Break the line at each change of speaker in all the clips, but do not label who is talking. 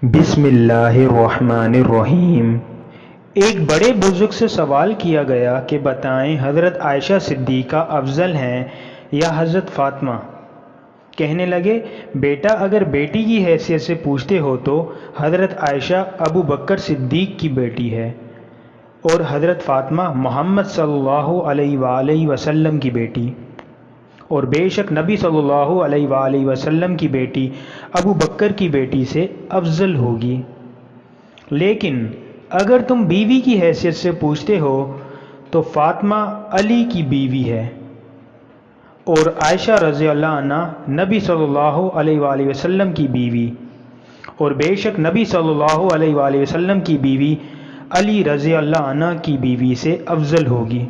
بسم اللہ الرحمن الرحیم۔ ایک بڑے بزرگ سے سوال کیا گیا کہ بتائیں حضرت عائشہ صدیقہ افضل ہیں یا حضرت فاطمہ؟ کہنے لگے بیٹا اگر بیٹی کی حیثیت سے پوچھتے ہو تو حضرت عائشہ ابو بکر صدیق کی بیٹی ہے اور حضرت فاطمہ محمد صلی اللہ علیہ وآلہ وسلم کی بیٹی، اور بے شک نبی صلی اللہ علیہ وآلہ وسلم کی بیٹی ابو بکر کی بیٹی سے افضل ہوگی۔ لیکن اگر تم بیوی کی حیثیت سے پوچھتے ہو تو فاطمہ علی کی بیوی ہے اور عائشہ رضی اللہ عنہ نبی صلی اللہ علیہ وآلہ وسلم کی بیوی، اور بے شک نبی صلی اللہ علیہ وآلہ وسلم کی بیوی علی رضی اللہ عنہ کی بیوی سے افضل ہوگی۔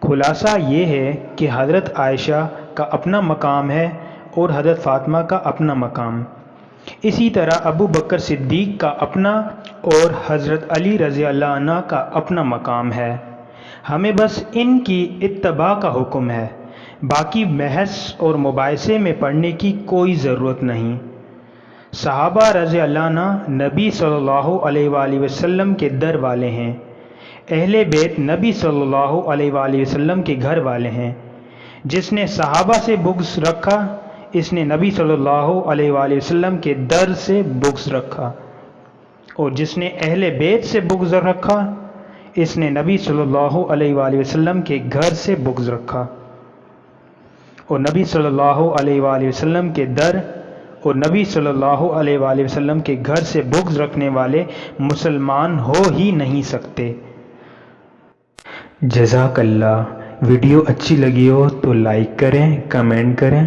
خلاصہ یہ ہے کہ حضرت عائشہ کا اپنا مقام ہے اور حضرت فاطمہ کا اپنا مقام، اسی طرح ابو بکر صدیق کا اپنا اور حضرت علی رضی اللہ عنہ کا اپنا مقام ہے۔ ہمیں بس ان کی اتباع کا حکم ہے، باقی بحث اور مباحثے میں پڑھنے کی کوئی ضرورت نہیں۔ صحابہ رضی اللہ عنہ نبی صلی اللہ علیہ وآلہ وسلم کے در والے ہیں، اہل بیت نبی صلی اللہ علیہ وآلہ وسلم کے گھر والے ہیں۔ جس نے صحابہ سے بغض رکھا اس نے نبی صلی اللہ علیہ وآلہ وسلم کے در سے بغض رکھا، اور جس نے اہل بیت سے بغض رکھا اس نے نبی صلی اللہ علیہ وآلہ وسلم کے گھر سے بغض رکھا۔ اور نبی صلی اللہ علیہ وآلہ وسلم کے در اور نبی صلی اللہ علیہ وآلہ وسلم کے گھر سے بغض رکھنے والے مسلمان ہو ہی نہیں سکتے۔ جزاک اللہ۔ ویڈیو اچھی لگی ہو تو لائک کریں، کمنٹ کریں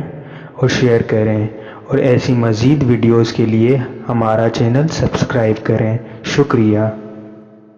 اور شیئر کریں، اور ایسی مزید ویڈیوز کے لیے ہمارا چینل سبسکرائب کریں۔ شکریہ۔